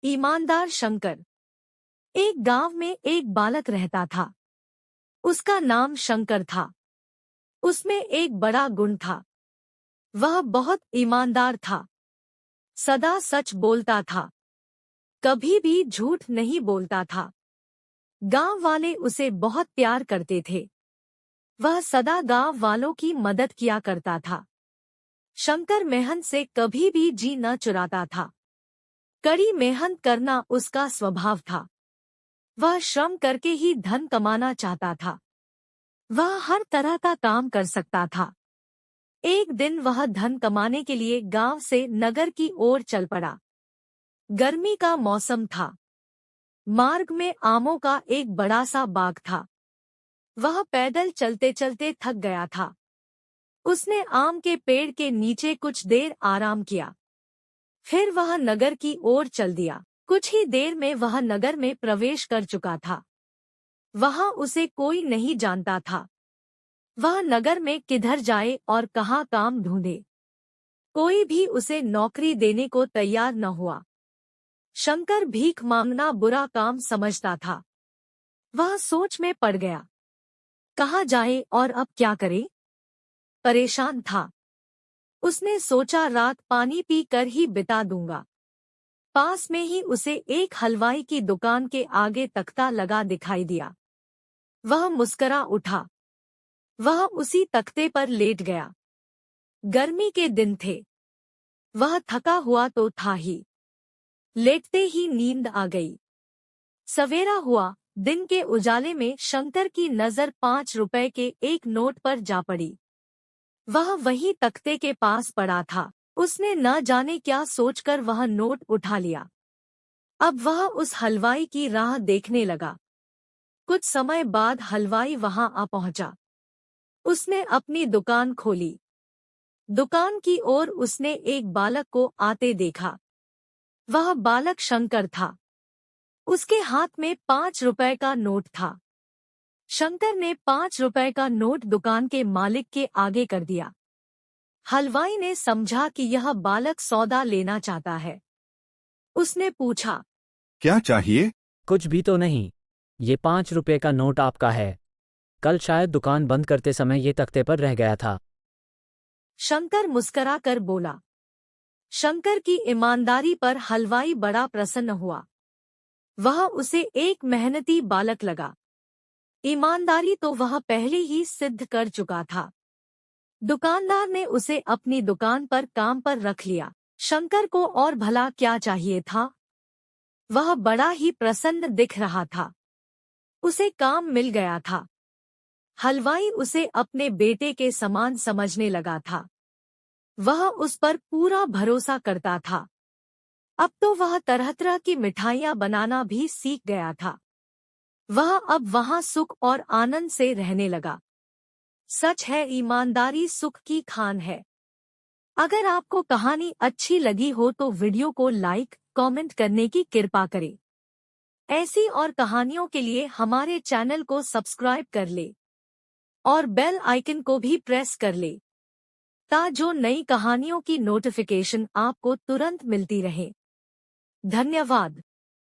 ईमानदार शंकर। एक गांव में एक बालक रहता था। उसका नाम शंकर था। उसमें एक बड़ा गुण था। वह बहुत ईमानदार था। सदा सच बोलता था। कभी भी झूठ नहीं बोलता था। गांव वाले उसे बहुत प्यार करते थे। वह सदा गांव वालों की मदद किया करता था। शंकर मेहनत से कभी भी जी न चुराता था। कड़ी मेहनत करना उसका स्वभाव था। वह श्रम करके ही धन कमाना चाहता था। वह हर तरह का काम कर सकता था। एक दिन वह धन कमाने के लिए गांव से नगर की ओर चल पड़ा। गर्मी का मौसम था। मार्ग में आमों का एक बड़ा सा बाग था। वह पैदल चलते चलते थक गया था। उसने आम के पेड़ के नीचे कुछ देर आराम किया। फिर वह नगर की ओर चल दिया। कुछ ही देर में वह नगर में प्रवेश कर चुका था। वहां उसे कोई नहीं जानता था। वह नगर में किधर जाए और कहाँ काम ढूंढे। कोई भी उसे नौकरी देने को तैयार न हुआ। शंकर भीख मांगना बुरा काम समझता था। वह सोच में पड़ गया। कहाँ जाए और अब क्या करे? परेशान था। उसने सोचा रात पानी पी कर ही बिता दूंगा। पास में ही उसे एक हलवाई की दुकान के आगे तख्ता लगा दिखाई दिया। वह मुस्करा उठा। वह उसी तख्ते पर लेट गया। गर्मी के दिन थे। वह थका हुआ तो था ही। लेटते ही नींद आ गई। सवेरा हुआ। दिन के उजाले में शंकर की नजर 5 रुपए के एक नोट पर जा पड़ी। वह वहीं तख्ते के पास पड़ा था। उसने न जाने क्या सोचकर वह नोट उठा लिया। अब वह उस हलवाई की राह देखने लगा। कुछ समय बाद हलवाई वहां आ पहुंचा। उसने अपनी दुकान खोली। दुकान की ओर उसने एक बालक को आते देखा। वह बालक शंकर था। उसके हाथ में 5 रुपए का नोट था। शंकर ने 5 रुपए का नोट दुकान के मालिक के आगे कर दिया। हलवाई ने समझा कि यह बालक सौदा लेना चाहता है। उसने पूछा, क्या चाहिए? कुछ भी तो नहीं। ये 5 रुपए का नोट आपका है। कल शायद दुकान बंद करते समय ये तख्ते पर रह गया था। शंकर मुस्करा कर बोला। शंकर की ईमानदारी पर हलवाई बड़ा प्रसन्न हुआ। वह उसे एक मेहनती बालक लगा। ईमानदारी तो वह पहले ही सिद्ध कर चुका था। दुकानदार ने उसे अपनी दुकान पर काम पर रख लिया। शंकर को और भला क्या चाहिए था? वह बड़ा ही प्रसन्न दिख रहा था। उसे काम मिल गया था। हलवाई उसे अपने बेटे के समान समझने लगा था। वह उस पर पूरा भरोसा करता था। अब तो वह तरह तरह की मिठाइयाँ बनाना भी सीख गया था। वह अब वहाँ सुख और आनंद से रहने लगा। सच है, ईमानदारी सुख की खान है। अगर आपको कहानी अच्छी लगी हो तो वीडियो को लाइक, कमेंट करने की कृपा करें। ऐसी और कहानियों के लिए हमारे चैनल को सब्सक्राइब कर ले और बेल आइकन को भी प्रेस कर ले, ताकि जो नई कहानियों की नोटिफिकेशन आपको तुरंत मिलती रहे। धन्यवाद।